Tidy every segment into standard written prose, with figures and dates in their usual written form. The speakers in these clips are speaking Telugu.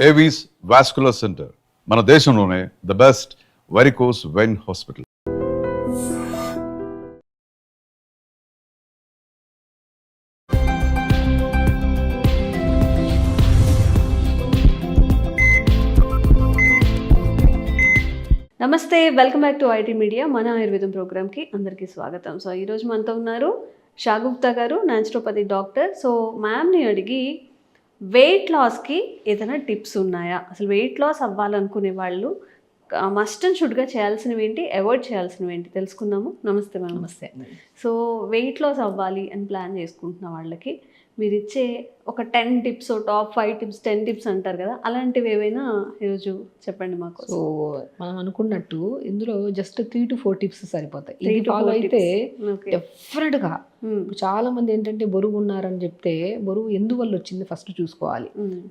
ఏవీస్ వాస్కులర్ సెంటర్ మన దేశంలోనే the best varicose vein hospital. నమస్తే, welcome back to IT media. మన ఆయుర్వేదం ప్రోగ్రామ్కి అందరికీ స్వాగతం. సో ఈరోజు మనతో ఉన్నారు షా గుప్తా గారు, న్యాచురోపతి డాక్టర్. సో మ్యామ్ని అడిగి వెయిట్ లాస్కి ఏదైనా టిప్స్ ఉన్నాయా, అసలు వెయిట్ లాస్ అవ్వాలనుకునే వాళ్ళు మస్ట్ అండ్ షుడ్గా చేయాల్సినవి ఏంటి, అవాయిడ్ చేయాల్సినవి ఏంటి తెలుసుకుందాము. నమస్తే మ్యామ్. నమస్తే. సో వెయిట్ లాస్ అవ్వాలి అని ప్లాన్ చేసుకుంటున్న వాళ్ళకి మీరు ఇచ్చే ఒక 10 టిప్స్, టాప్ 5 టిప్స్, 10 టిప్స్ అంటారు కదా, అలాంటివి ఏవైనా ఈరోజు చెప్పండి మాకు. సో మనం అనుకున్నట్టు ఇందులో జస్ట్ 3 to 4 టిప్స్ సరిపోతాయి. ఇది ఫాలో అయితే డెఫినెట్గా చాలా మంది ఏంటంటే బరువు ఉన్నారని చెప్తే బరువు ఎందువల్ల వచ్చింది ఫస్ట్ చూసుకోవాలి.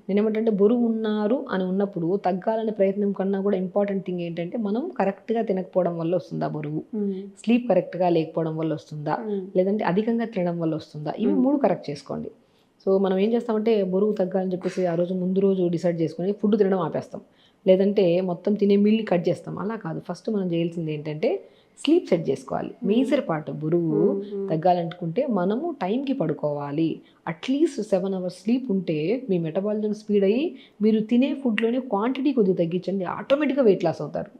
నేనేమంటే బరువు ఉన్నారు అని ఉన్నప్పుడు తగ్గాలనే ప్రయత్నం కన్నా కూడా ఇంపార్టెంట్ థింగ్ ఏంటంటే మనం కరెక్ట్గా తినకపోవడం వల్ల వస్తుందా బరువు, స్లీప్ కరెక్ట్గా లేకపోవడం వల్ల వస్తుందా, లేదంటే అధికంగా తినడం వల్ల వస్తుందా, ఇవి 3 కరెక్ట్ చేసుకోండి. సో మనం ఏం చేస్తామంటే బరువు తగ్గాలని చెప్పేసి ఆ రోజు ముందు రోజు డిసైడ్ చేసుకొని ఫుడ్ తినడం ఆపేస్తాం, లేదంటే మొత్తం తినే మీల్ని కట్ చేస్తాం. అలా కాదు, ఫస్ట్ మనం చేయాల్సింది ఏంటంటే స్లీప్ సెట్ చేసుకోవాలి. మేజర్ పార్ట్ బరువు తగ్గాలనుకుంటే మనము టైంకి పడుకోవాలి. అట్లీస్ట్ 7 hours స్లీప్ ఉంటే మీ మెటబాలిజం స్పీడ్ అయ్యి మీరు తినే ఫుడ్లోనే క్వాంటిటీ కొద్దిగా తగ్గించండి, ఆటోమేటిక్గా వెయిట్ లాస్ అవుతారు.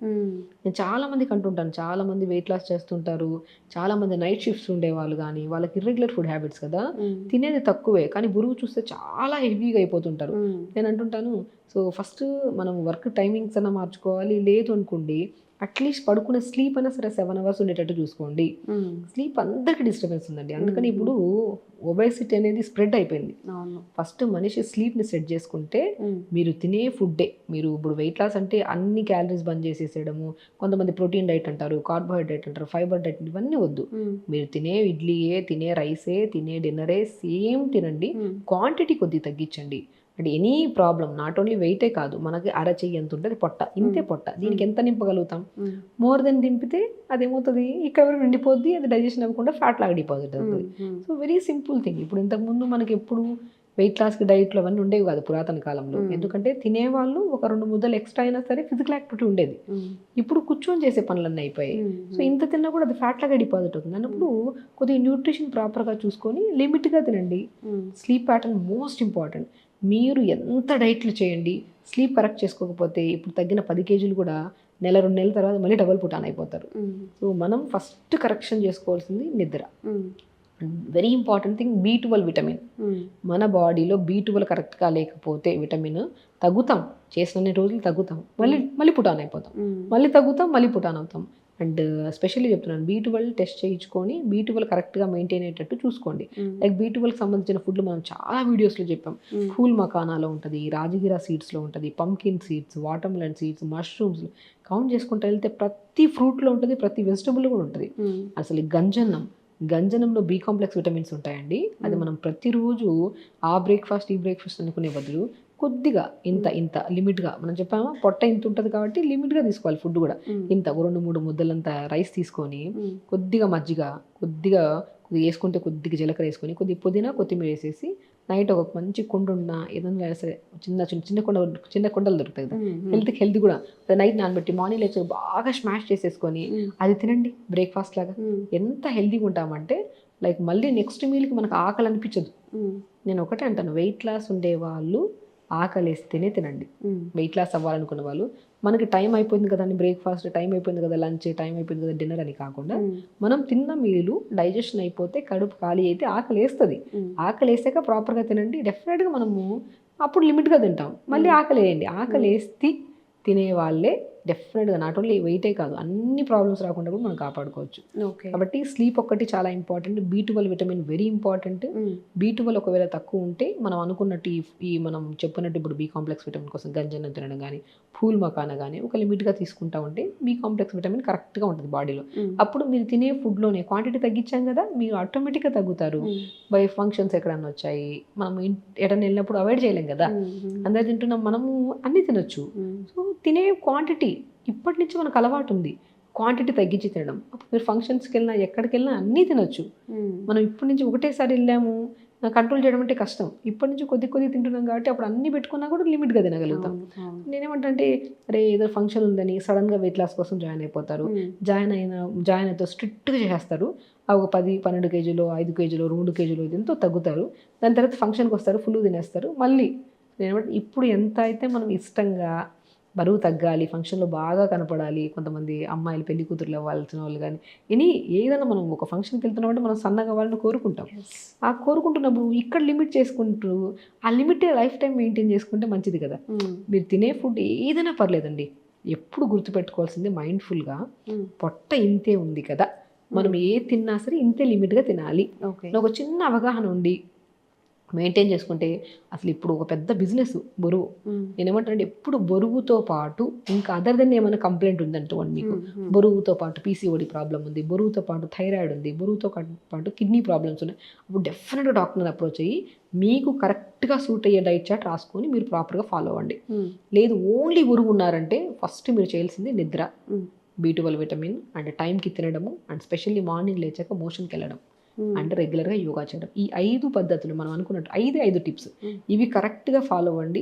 నేను చాలామందికి అంటుంటాను, చాలామంది వెయిట్ లాస్ చేస్తుంటారు, చాలామంది నైట్ షిఫ్ట్స్ ఉండేవాళ్ళు కానీ వాళ్ళకి ఇర్రెగ్యులర్ ఫుడ్ హ్యాబిట్స్ కదా, తినేది తక్కువే కానీ బరువు చూస్తే చాలా హెవీగా అయిపోతుంటారు. నేను అంటుంటాను, సో ఫస్ట్ మనం వర్క్ టైమింగ్స్ అన్నా మార్చుకోవాలి. లేదు అనుకోండి అట్లీస్ట్ పడుకునే స్లీప్ అయినా సరే 7 hours ఉండేటట్టు చూసుకోండి. స్లీప్ అందరికీ డిస్టర్బెన్స్ ఉందండి, అందుకని ఇప్పుడు ఒబేసిటీ అనేది స్ప్రెడ్ అయిపోయింది. ఫస్ట్ మనిషి స్లీప్ని సెట్ చేసుకుంటే మీరు తినే ఫుడ్డే, మీరు ఇప్పుడు వెయిట్ లాస్ అంటే అన్ని క్యాలరీస్ బంద్ చేసేసేయడము, కొంతమంది ప్రోటీన్ డైట్ అంటారు, కార్బోహైడ్రేట్ అంటారు, ఫైబర్ డైట్, ఇవన్నీ వద్దు. మీరు తినే ఇడ్లీయే, తినే రైసే, తినే డిన్నరే సేమ్ తినండి, క్వాంటిటీ కొద్దిగా తగ్గించండి. అంటే ఎనీ ప్రాబ్లం, నాట్ ఓన్లీ వెయిటే కాదు, మనకి అరచెయ్యి ఎంత ఉంటుంది పొట్ట, ఇంతే పొట్ట, దీనికి ఎంత నింపగలుగుతాం. మోర్ దెన్ దింపితే అదేమవుతుంది, ఇక్కడ నిండిపోద్ది, అది డైజెషన్ అవ్వకుండా ఫ్యాట్ లాగా డిపాజిట్ అవుతుంది. So very simple thing. ఇప్పుడు ఇంతకుముందు మనకి ఎప్పుడు వెయిట్ లాస్కి డైట్లు అవన్నీ ఉండేవి కాదు పురాతన కాలంలో, ఎందుకంటే తినేవాళ్ళు ఒక 2 ముద్దలు ఎక్స్ట్రా అయినా సరే ఫిజికల్ యాక్టివిటీ ఉండేది. ఇప్పుడు కూర్చొని చేసే పనులన్నీ అయిపోయాయి. సో ఇంత తిన్నా కూడా అది ఫ్యాట్ లాగా డిపాజిట్ అవుతుంది. అన్నప్పుడు కొద్దిగా న్యూట్రిషన్ ప్రాపర్గా చూసుకొని లిమిట్గా తినండి. Sleep pattern most important. మీరు ఎంత డైట్లు చేయండి, స్లీప్ కరెక్ట్ చేసుకోకపోతే ఇప్పుడు తగ్గిన 10 kgs కూడా 1-2 నెలల తర్వాత మళ్ళీ డబల్ పుటాన్ అయిపోతారు. సో మనం ఫస్ట్ కరెక్షన్ చేసుకోవాల్సింది నిద్ర. Very important thing, B12 vitamin. మన బాడీలో B12 కరెక్ట్గా లేకపోతే విటమిన్ తగ్గుతాం, చేసిన రోజులు తగ్గుతాం, మళ్ళీ పుటాన్ అయిపోతాం, మళ్ళీ తగ్గుతాం, మళ్ళీ పుటాన్ అవుతాం. అండ్ స్పెషల్లీ చెప్తున్నాను, B12 టెస్ట్ చేయించుకొని B12 కరెక్ట్గా మెయింటైన్ అయ్యేటట్టు చూసుకోండి. లైక్ B12కి సంబంధించిన ఫుడ్లు మనం చాలా వీడియోస్లో చెప్పాం. ఫూల్ మకానాలో ఉంటుంది, రాజగిరా సీడ్స్లో ఉంటుంది, pumpkin seeds, watermelon seeds, mushrooms, count చేసుకుంటూ వెళ్తే ప్రతి ఫ్రూట్లో ఉంటుంది, ప్రతి వెజిటబుల్లో కూడా ఉంటుంది. అసలు గంజనంలో B కాంప్లెక్స్ విటమిన్స్ ఉంటాయండి. అది మనం ప్రతిరోజు ఆ బ్రేక్ఫాస్ట్ ఈ బ్రేక్ఫాస్ట్ అనుకునే బదులు కొద్దిగా ఇంత లిమిట్గా, మనం చెప్పామా పొట్ట ఇంత ఉంటుంది కాబట్టి లిమిట్గా తీసుకోవాలి ఫుడ్ కూడా. ఇంత 2-3 ముద్దలంత రైస్ తీసుకొని కొద్దిగా మజ్జిగ, కొద్దిగా వేసుకుంటే కొద్దిగా జీలకర్ర వేసుకొని కొద్దిగా పుదీనా కొత్తిమీర వేసేసి నైట్ ఒక మంచి కుండ ఉన్న ఏదైనా సరే చిన్న కుండలు దొరుకుతాయి కదా, హెల్త్ కూడా నైట్ నానబెట్టి మార్నింగ్ లేచి బాగా స్మాష్ చేసేసుకొని అది తినండి బ్రేక్ఫాస్ట్ లాగా. ఎంత హెల్తీగా ఉంటామంటే లైక్ మళ్ళీ నెక్స్ట్ మీల్కి మనకు ఆకలి అనిపించదు. నేను ఒకటే అంటాను, వెయిట్ లాస్ ఉండే వాళ్ళు ఆకలేస్తేనే తినండి. వెయిట్ లాస్ అవ్వాలనుకున్న వాళ్ళు మనకి టైం అయిపోయింది కదండి బ్రేక్ఫాస్ట్, టైం అయిపోయింది కదా లంచ్, టైం అయిపోయింది కదా డిన్నర్ అని కాకుండా మనం తిన్న మీలు డైజెషన్ అయిపోతే కడుపు ఖాళీ అయితే ఆకలి వేస్తుంది. ఆకలి వేసాక ప్రాపర్గా తినండి, డెఫినెట్గా మనము అప్పుడు లిమిట్గా తింటాం. మళ్ళీ ఆకలి వేయండి, ఆకలి వేస్తే తినే వాళ్ళే డెఫినెట్గా నాట్ ఓన్లీ వెయిటే కాదు అన్ని ప్రాబ్లమ్స్ రాకుండా కూడా మనం కాపాడుకోవచ్చు. కాబట్టి స్లీప్ ఒక్కటి చాలా important. B12 vitamin very important. B12 ఒకవేళ తక్కువ ఉంటే మనం అనుకున్నట్టు ఈ మనం చెప్పినట్టు ఇప్పుడు B కాంప్లెక్స్ విటమిన్ కోసం గంజన్నం తినడం కానీ, ఫూల్ మకానా కానీ ఒక లిమిట్గా తీసుకుంటా ఉంటే B కాంప్లెక్స్ విటమిన్ కరెక్ట్గా ఉంటుంది బాడీలో. అప్పుడు మీరు తినే ఫుడ్లోనే క్వాంటిటీ తగ్గించాం కదా, మీరు ఆటోమేటిక్గా తగ్గుతారు. బై ఫంక్షన్స్ ఎక్కడన్నా వచ్చాయి, మనం ఎటన్నా వెళ్ళినప్పుడు అవాయిడ్ చేయలేం కదా, అందరు తింటున్నాం, మనము అన్నీ తినొచ్చు. సో తినే క్వాంటిటీ ఇప్పటి నుంచి మనకు అలవాటు ఉంది, క్వాంటిటీ తగ్గించి తినడం. అప్పుడు మీరు ఫంక్షన్స్కి వెళ్ళినా ఎక్కడికి వెళ్ళినా అన్నీ తినొచ్చు. మనం ఇప్పటి నుంచి ఒకటేసారి వెళ్ళాము, కంట్రోల్ చేయడం అంటే కష్టం. ఇప్పటి నుంచి కొద్ది తింటున్నాం కాబట్టి అప్పుడు అన్ని పెట్టుకున్నా కూడా లిమిట్గా తినగలుగుతాం. నేనేమంటే అరే ఏదో ఫంక్షన్ ఉందని సడన్గా వెయిట్ లాస్ కోసం జాయిన్ అయిపోతారు. జాయిన్ అయితే స్ట్రిక్ట్గా చేస్తారు. ఒక 10-12 కేజీలు 5 కేజీలు 2 కేజీలు ఎంతో తగ్గుతారు. దాని తర్వాత ఫంక్షన్కి వస్తారు, ఫుల్ తినేస్తారు. మళ్ళీ నేనేమంటే ఇప్పుడు ఎంత అయితే మనం ఇష్టంగా బరువు తగ్గాలి, ఫంక్షన్లో బాగా కనపడాలి, కొంతమంది అమ్మాయిలు పెళ్లి కూతురులు అవ్వాల్సిన వాళ్ళు కానీ ఏదైనా మనం ఒక ఫంక్షన్కి వెళ్తున్నామంటే మనం సన్నగా అవ్వాలని కోరుకుంటాం. ఆ కోరుకుంటున్నప్పుడు ఇక్కడ లిమిట్ చేసుకుంటూ ఆ లిమిట్ లైఫ్ టైం మెయింటైన్ చేసుకుంటే మంచిది కదా. మీరు తినే ఫుడ్ ఏదైనా పర్లేదండి, ఎప్పుడు గుర్తుపెట్టుకోవాల్సింది మైండ్ఫుల్గా పొట్ట ఇంతే ఉంది కదా, మనం ఏ తిన్నా సరే ఇంతే లిమిట్గా తినాలి. ఒక చిన్న అవగాహన ఉండి మెయింటైన్ చేసుకుంటే అసలు ఇప్పుడు ఒక పెద్ద బిజినెస్ బరువు. నేనేమంటానంటే ఎప్పుడు బరువుతో పాటు ఇంకా అదర్ దెన్ ఏమైనా కంప్లైంట్ ఉందంటే మీకు బరువుతో పాటు పీసీఓడి ప్రాబ్లం ఉంది, బరువుతో పాటు థైరాయిడ్ ఉంది, బరువుతో పాటు కిడ్నీ ప్రాబ్లమ్స్ ఉన్నాయి, అప్పుడు డెఫినెట్గా డాక్టర్ని అప్రోచ్ అయ్యి మీకు కరెక్ట్గా సూట్ అయ్యే డైట్ చార్ట్ రాసుకొని మీరు ప్రాపర్గా ఫాలో అవ్వండి. లేదు ఓన్లీ బరువు ఉన్నారంటే ఫస్ట్ మీరు చేయాల్సింది నిద్ర, B12 విటమిన్ అండ్ టైంకి తినడము, అండ్ స్పెషల్లీ మార్నింగ్ లేచాక మోషన్కి వెళ్ళడం, అంటే రెగ్యులర్గా యోగా చేయడం. ఈ 5 పద్ధతులు మనం అనుకున్నట్టు 5 టిప్స్ ఇవి కరెక్ట్గా ఫాలో అవ్వండి.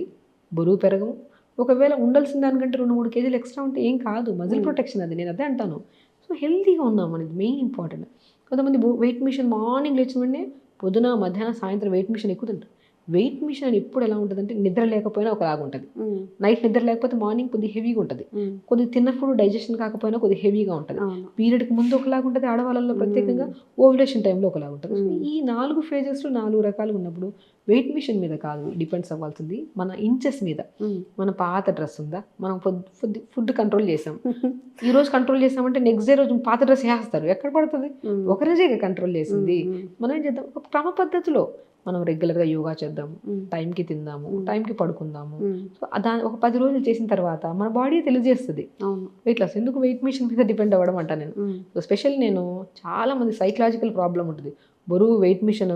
బరువు పెరగము. ఒకవేళ ఉండాల్సిన దానికంటే 2-3 కేజీలు ఎక్స్ట్రా ఉంటే ఏం కాదు, మజిల్ ప్రొటెక్షన్ అది, నేను అదే అంటాను. సో హెల్తీగా ఉన్నాం అనేది మెయిన్ ఇంపార్టెంట్. కొంతమంది వెయిట్ మిషన్ మార్నింగ్ లేచిన వెంటనే పొద్దున మధ్యాహ్నం సాయంత్రం వెయిట్ మిషన్ ఎక్కుతుంటారు. వెయిట్ మిషన్ ఎప్పుడు ఎలా ఉంటుందంటే నిద్ర లేకపోయినా ఒకలాగా ఉంటుంది, నైట్ నిద్ర లేకపోతే మార్నింగ్ కొద్దిగా హెవీగా ఉంటుంది, కొద్ది తిన్న ఫుడ్ డైజెషన్ కాకపోయినా కొద్దిగా హెవీగా ఉంటుంది, పీరియడ్కి ముందు ఒకలాగా ఉంటుంది ఆడవాళ్ళలో, ప్రత్యేకంగా ఓవ్యులేషన్ టైంలో ఒకలాగా ఉంటుంది. సో ఈ 4 ఫేజెస్లో 4 రకాలుగా ఉన్నప్పుడు వెయిట్ మిషన్ మీద కాదు డిపెండ్స్ అవ్వాల్సింది, మన ఇంచెస్ మీద. మన పాత డ్రెస్ ఉందా, మనం ఫుడ్ కంట్రోల్ చేసాం, ఈ రోజు కంట్రోల్ చేసామంటే నెక్స్ట్ డే రోజు పాత డ్రెస్ వేస్తారు, ఎక్కడ పడుతుంది, ఒకరోజే కంట్రోల్ చేసింది. మనం ఏం చేద్దాం, ఒక క్రమ పద్ధతిలో మనం రెగ్యులర్గా యోగా చేద్దాము, టైంకి తిందాము, టైంకి పడుకుందాము. సో దాని ఒక 10 రోజులు చేసిన తర్వాత మన బాడీ తెలియజేస్తుంది వెయిట్ లాస్. ఎందుకు వెయిట్ మిషన్ మీద డిపెండ్ అవ్వడం అంట నేను. సో స్పెషల్ నేను చాలా మంది సైకలాజికల్ ప్రాబ్లం ఉంటుంది, బరువు వెయిట్ మిషన్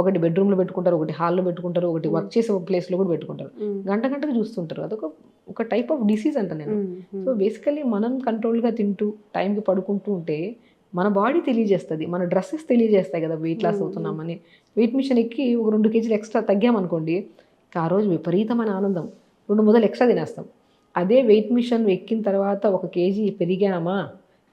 ఒకటి బెడ్రూమ్లో పెట్టుకుంటారు, ఒకటి హాల్లో పెట్టుకుంటారు, ఒకటి వర్క్ చేసే ప్లేస్లో కూడా పెట్టుకుంటారు, గంటకు చూస్తుంటారు. అదొక టైప్ ఆఫ్ డిసీజ్ అంట నేను. సో బేసికల్లీ మనం కంట్రోల్గా తింటూ టైంకి పడుకుంటూ ఉంటే మన బాడీ తెలియజేస్తుంది, మన డ్రెస్సెస్ తెలియజేస్తాయి కదా వెయిట్ లాస్ అవుతున్నామని. వెయిట్ మిషన్ ఎక్కి ఒక 2 కేజీలు ఎక్స్ట్రా తగ్గామనుకోండి, ఆ రోజు విపరీతమైన ఆనందం, 2 ముద్దలు ఎక్స్ట్రా తినేస్తాం. అదే వెయిట్ మిషన్ ఎక్కిన తర్వాత 1 కేజీ పెరిగామా,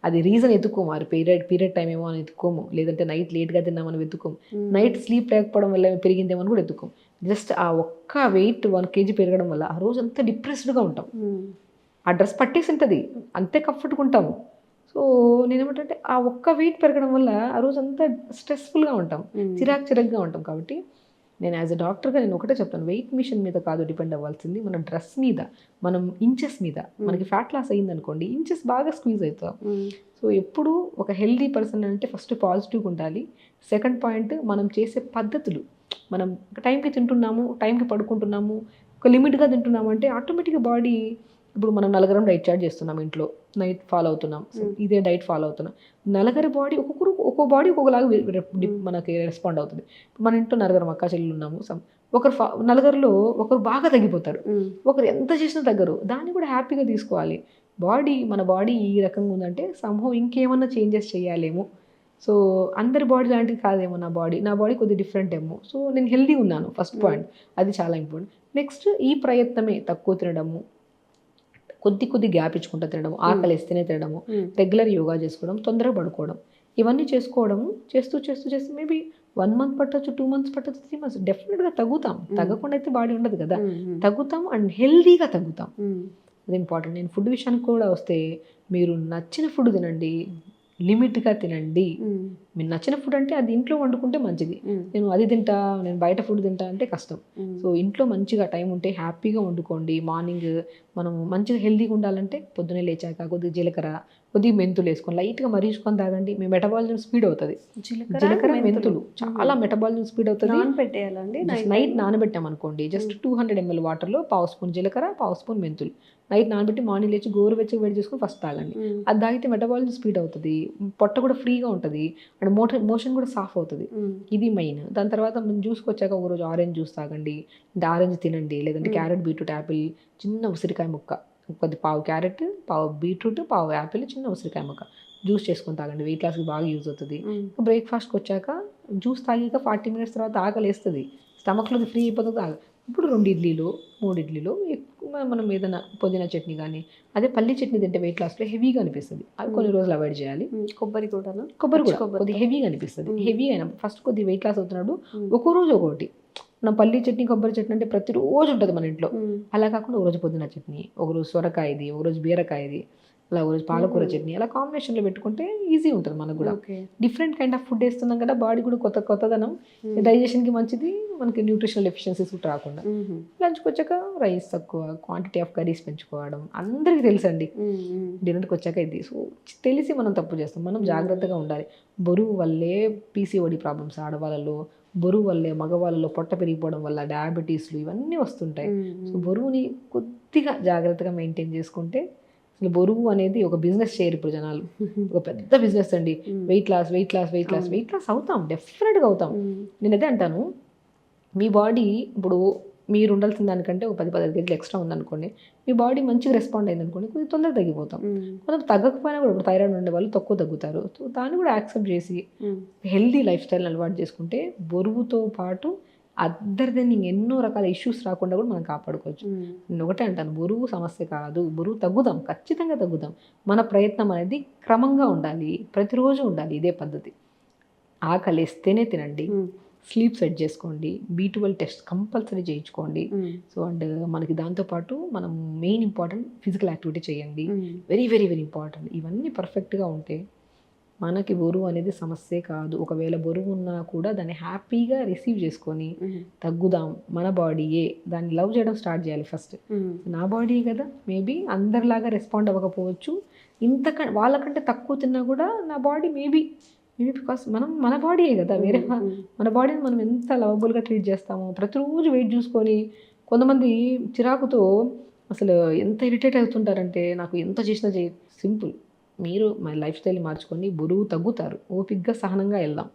అది రీజన్ ఎత్తుకోము, అది పీరియడ్ టైం ఏమో అని ఎత్తుకోము, లేదంటే నైట్ లేట్గా తిన్నామని వెతుక్కోము, నైట్ స్లీప్ లేకపోవడం వల్ల పెరిగిందేమో అని కూడా ఎత్తుకోము. జస్ట్ ఆ ఒక్క వెయిట్ 1 కేజీ పెరగడం వల్ల ఆ రోజు అంతా డిప్రెస్డ్గా ఉంటాం, ఆ డ్రెస్ పట్టేసి ఉంటుంది, అంతే కంఫర్ట్గా ఉంటాము. సో నేనేమంటే ఆ ఒక్క వెయిట్ పెరగడం వల్ల ఆ రోజు అంతా స్ట్రెస్ఫుల్గా ఉంటాం, చిరాకుగా ఉంటాం. కాబట్టి నేను యాజ్ అ డాక్టర్గా నేను ఒకటే చెప్తాను, వెయిట్ మిషన్ మీద కాదు డిపెండ్ అవ్వాల్సింది, మన డ్రెస్ మీద, మనం ఇంచెస్ మీద. మనకి ఫ్యాట్ లాస్ అయ్యిందనుకోండి, ఇంచెస్ బాగా స్క్వీజ్ అవుతాం. సో ఎప్పుడు ఒక హెల్దీ పర్సన్ అంటే ఫస్ట్ పాజిటివ్గా ఉండాలి. సెకండ్ పాయింట్, మనం చేసే పద్ధతులు, మనం టైంకి తింటున్నాము, టైంకి పడుకుంటున్నాము, ఒక లిమిట్గా తింటున్నాము అంటే ఆటోమేటిక్గా బాడీ, ఇప్పుడు మనం నలుగురం డైట్ చార్ట్ చేస్తున్నాం ఇంట్లో, నైట్ ఫాలో అవుతున్నాం, ఇదే డైట్ ఫాలో అవుతున్నాం, నలుగురి బాడీ ఒక్కో బాడీ ఒక్కొక్కలాగా మనకి రెస్పాండ్ అవుతుంది. మన ఇంట్లో నలుగురం అక్క చెల్లెలు ఉన్నాము, నలుగురిలో ఒకరు బాగా తగ్గిపోతారు, ఒకరు ఎంత చేసినా తగ్గరు, దాన్ని కూడా హ్యాపీగా తీసుకోవాలి. మన బాడీ ఈ రకంగా ఉందంటే సంభవం ఇంకేమన్నా చేంజెస్ చేయాలేమో. సో అందరి బాడీ లాంటిది కాదేమో నా బాడీ కొద్దిగా డిఫరెంట్ ఏమో. సో నేను హెల్దీ ఉన్నాను, ఫస్ట్ పాయింట్, అది చాలా ఇంపార్టెంట్. నెక్స్ట్ ఈ ప్రయత్నమే, తక్కువ తినడము, కొద్ది గ్యాప్ ఇచ్చుకుంటూ తినడం, ఆకలి వేస్తేనే తినడము, రెగ్యులర్ యోగా చేసుకోవడం, తొందరగా పడుకోవడం, ఇవన్నీ చేసుకోవడము చేస్తూ మేబీ 1 మంత్ పట్టచ్చు, 2 మంత్స్ పట్టచ్చు, 3 మంత్స్ డెఫినెట్గా తగ్గుతాం. తగ్గకుండా అయితే బాడీ ఉండదు కదా, తగ్గుతాం అండ్ హెల్దీగా తగ్గుతాం, అది ఇంపార్టెంట్. నేను ఫుడ్ విషయానికి కూడా వస్తే, మీరు నచ్చిన ఫుడ్ తినండి, లిమిట్గా తినండి. మీరు నచ్చిన ఫుడ్ అంటే అది ఇంట్లో వండుకుంటే మంచిది, నేను అది తింటా, నేను బయట ఫుడ్ తింటా అంటే కష్టం. సో ఇంట్లో మంచిగా టైం ఉంటే హ్యాపీగా వండుకోండి. మార్నింగ్ మనం మంచిగా హెల్తీగా ఉండాలంటే పొద్దున్నే లేచాక కొద్దిగా జీలకర్ర, కొద్దిగా మెంతులు వేసుకొని లైట్గా మరీచుకొని తాగండి, మీ మెటబాలిజం స్పీడ్ అవుతుంది. జీలకర్ర మెంతులు చాలా మెటబాలిజం స్పీడ్ అవుతుంది. నైట్ నానబెట్టామనుకోండి, జస్ట్ 200 ml వాటర్లో 1/2 స్పూన్ జీలకర్ర, 1/2 స్పూన్ మెంతులు నైట్ నానబెట్టి మార్నింగ్ లేచి గోరువెచ్చగా వేడి చేసుకొని ఫస్ట్ తాగండి. అది తాగితే మెటబాలిజం స్పీడ్ అవుతుంది, పొట్ట కూడా ఫ్రీగా ఉంటుంది, అండ్ మోషన్ కూడా సాఫ్ అవుతుంది, ఇది మెయిన్. దాని తర్వాత మనం జ్యూస్కి వచ్చాక ఒకరోజు ఆరెంజ్ జ్యూస్ తాగండి, అంటే ఆరెంజ్ తినండి, లేదంటే క్యారెట్, బీట్రూట్, యాపిల్, చిన్న ఉసిరికాయ ముక్క, కొద్ది పావు క్యారెట్, పావు బీట్రూట్, పావు యాపిల్, చిన్న ఉసిరికాయ ముక్క జ్యూస్ చేసుకొని తాగండి, వెయిట్ లాస్కి బాగా యూజ్ అవుతుంది. బ్రేక్ఫాస్ట్కి వచ్చాక జ్యూస్ తాగాక 40 మినిట్స్ తర్వాత ఆకలి వేస్తుంది, స్టమక్లో ఫ్రీ అయిపోతుంది ఇప్పుడు 2 ఇడ్లీలు 3 ఇడ్లీలు ఎక్కువ మనం ఏదైనా పుదీనా చట్నీ కానీ, అదే పల్లి చట్నీ తింటే వెయిట్ లాస్లో హెవీగా అనిపిస్తుంది, అవి కొన్ని రోజులు అవాయిడ్ చేయాలి. కొబ్బరి కూడా కొద్దిగా హెవీగా అనిపిస్తుంది, హెవీ అయినా ఫస్ట్ కొద్దిగా వెయిట్ లాస్ అవుతున్నాడు, ఒక్కో రోజు ఒకటి. మనం పల్లి చట్నీ కొబ్బరి చట్నీ అంటే ప్రతిరోజు ఉంటుంది మన ఇంట్లో, అలా కాకుండా ఒకరోజు పుదీనా చట్నీ, ఒకరోజు సొరకాయది, ఒకరోజు బీరకాయది, అలా ఒకరోజు పాలకూర చట్నీ, అలా కాంబినేషన్లో పెట్టుకుంటే ఈజీ ఉంటుంది మనకు కూడా. డిఫరెంట్ కైండ్ ఆఫ్ ఫుడ్ వేస్తున్నాం కదా, బాడీ కూడా కొత్తదనం, డైజెషన్కి మంచిది, మనకి న్యూట్రిషనల్ ఎఫిషియన్సీస్ కూడా రాకుండా. లంచ్కి వచ్చాక రైస్ తక్కువ, క్వాంటిటీ ఆఫ్ కర్రీస్ పెంచుకోవడం అందరికీ తెలుసండి. డిన్నర్కి వచ్చాక ఇది సో తెలిసి మనం తప్పు చేస్తాం, మనం జాగ్రత్తగా ఉండాలి. బరువు వల్లే పీసీఓడి ప్రాబ్లమ్స్ ఆడవాళ్ళలో, బరువు వల్లే మగవాళ్ళలో పొట్ట పెరిగిపోవడం వల్ల డయాబెటీస్లు ఇవన్నీ వస్తుంటాయి. సో బరువుని కొద్దిగా జాగ్రత్తగా మెయింటైన్ చేసుకుంటే, అసలు బరువు అనేది ఒక బిజినెస్ చేయరు ఇప్పుడు జనాలు, ఒక పెద్ద బిజినెస్ అండి. వెయిట్ లాస్ అవుతాం, డెఫినెట్గా అవుతాం. నేను అదే అంటాను, మీ బాడీ ఇప్పుడు మీరు ఉండాల్సిన దానికంటే ఒక 10-15 కేజీలు ఎక్స్ట్రా ఉందనుకోండి, మీ బాడీ మంచిగా రెస్పాండ్ అయింది అనుకోండి, కొంచెం తొందరగా తగ్గిపోతాం. కొంచెం తగ్గకపోయినా కూడా ఇప్పుడు థైరాయిడ్ ఉండే వాళ్ళు తక్కువ తగ్గుతారు. సో దాన్ని కూడా యాక్సెప్ట్ చేసి హెల్దీ లైఫ్ స్టైల్ని అలవాటు చేసుకుంటే బరువుతో పాటు అదర్ దెన్ ఎన్నో రకాల ఇష్యూస్ రాకుండా కూడా మనం కాపాడుకోవచ్చు. నేను ఒకటే అంటాను, బరువు సమస్య కాదు, బరువు తగ్గుదాం, ఖచ్చితంగా తగ్గుదాం. మన ప్రయత్నం అనేది క్రమంగా ఉండాలి, ప్రతిరోజు ఉండాలి, ఇదే పద్ధతి. ఆకలిస్తేనే తినండి, స్లీప్ సెట్ చేసుకోండి, B12 టెస్ట్ కంపల్సరీ చేయించుకోండి. సో అండ్ మనకి దాంతోపాటు మనం మెయిన్ ఇంపార్టెంట్ ఫిజికల్ యాక్టివిటీ చేయండి, వెరీ వెరీ వెరీ ఇంపార్టెంట్. ఇవన్నీ పర్ఫెక్ట్గా ఉంటే మనకి బరువు అనేది సమస్యే కాదు. ఒకవేళ బరువు ఉన్నా కూడా దాన్ని హ్యాపీగా రిసీవ్ చేసుకొని తగ్గుదాం, మన బాడీయే, దాన్ని లవ్ చేయడం స్టార్ట్ చేయాలి ఫస్ట్. నా బాడీ కదా, మేబీ అందరిలాగా రెస్పాండ్ అవ్వకపోవచ్చు, వాళ్ళకంటే తక్కువ తిన్నా కూడా నా బాడీ మేబీ బికాస్ మన బాడీయే కదా, వేరే మన బాడీని మనం ఎంత లవబుల్గా ట్రీట్ చేస్తామో. ప్రతిరోజు వెయిట్ చూసుకొని కొంతమంది చిరాకుతో అసలు ఎంత ఇరిటేట్ అవుతుంటారంటే, నాకు ఎంత చేసినా సింపుల్, మీరు మన లైఫ్ స్టైల్ మార్చుకొని బరువు తగ్గుతారు. ఓపిక్గా సహనంగా వెళ్దాం.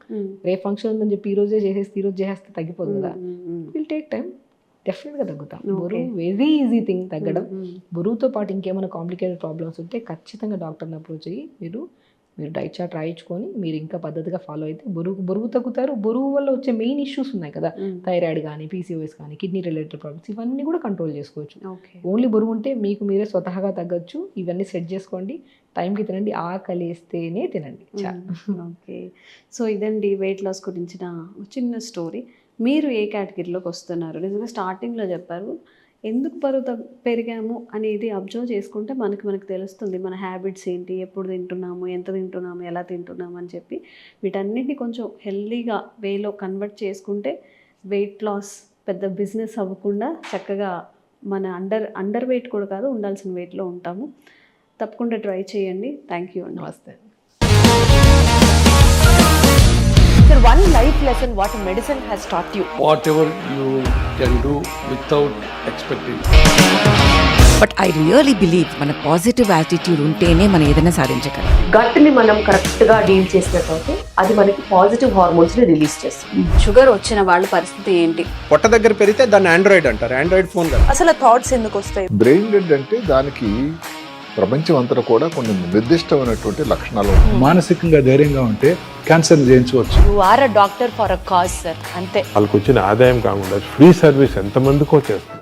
రేపు ఫంక్షన్ ఉందని చెప్పి ఈరోజు చేసేస్తే తగ్గిపోదు కదా, విల్ టేక్ టైం, డెఫినెట్గా తగ్గుతాం. బరువు వెరీ ఈజీ థింగ్ తగ్గడం. బరువుతో పాటు ఇంకేమైనా కాంప్లికేటెడ్ ప్రాబ్లమ్స్ ఉంటే ఖచ్చితంగా డాక్టర్ని అప్రోచ్ అయ్యి మీరు డైట్ చార్ట్ రాయించుకొని మీరు ఇంకా పద్ధతిగా ఫాలో అయితే బరువు తగ్గుతారు. బరువు వల్ల వచ్చే మెయిన్ ఇష్యూస్ ఉన్నాయి కదా, థైరాయిడ్ కానీ, PCOS కానీ, కిడ్నీ రిలేటెడ్ ప్రాబ్లమ్స్, ఇవన్నీ కూడా కంట్రోల్ చేసుకోవచ్చు. ఓన్లీ బరువు ఉంటే మీకు మీరే స్వతహాగా తగ్గచ్చు. ఇవన్నీ సెట్ చేసుకోండి, టైంకి తినండి, ఆకలిస్తేనే తినండి. ఓకే, సో ఇదండి వెయిట్ లాస్ గురించిన చిన్న స్టోరీ. మీరు ఏ కేటగిరీలోకి వస్తున్నారు? నిజంగా స్టార్టింగ్లో చెప్పారు, ఎందుకు బరువు పెరిగాము అనేది అబ్జర్వ్ చేసుకుంటే మనకు తెలుస్తుంది మన హ్యాబిట్స్ ఏంటి, ఎప్పుడు తింటున్నాము, ఎంత తింటున్నాము, ఎలా తింటున్నాము అని చెప్పి. వీటన్నిటిని కొంచెం హెల్దీగా వేలో కన్వర్ట్ చేసుకుంటే వెయిట్ లాస్ పెద్ద బిజినెస్ అవ్వకుండా చక్కగా మన అండర్ వెయిట్ కూడా కాదు, ఉండాల్సిన వెయిట్లో ఉంటాము. తప్పకుండా ట్రై చేయండి. Thank you. నమస్తే. Sir, one life lesson what medicine has taught you. Whatever you can do without expecting. But I really believe మన పాజిటివ్ యాటిట్యూడ్ ఉంటేనే మనం ఏదైనా సాధించగలం. గట్ని మనం కరెక్ట్గా డీల్ చేసినట్లయితే అది మనకి పాజిటివ్ హార్మోన్స్ని రిలీజ్ చేస్తుంది. షుగర్ వచ్చిన వాళ్ళ పరిస్థితి ఏంటి? పొట్ట దగ్గర పెరిగితే దాన్ని ఆండ్రాయిడ్ అంటారు, ఆండ్రాయిడ్ ఫోన్ కదా. అసలు థాట్స్ ఎందుకు వస్తాయి? బ్రెయిన్ డెడ్ అంటే దానికి ప్రపంచం అంతా కూడా కొన్ని నిర్దిష్టమైనటువంటి లక్షణాలు. మానసికంగా ధైర్యంగా ఉంటే క్యాన్సర్ జయించవచ్చు. You are a doctor for a cause sir, అంతే. వాళ్ళకి వచ్చిన ఆదాయం కాకుండా ఫ్రీ సర్వీస్ ఎంతమందికో చేస్తారు.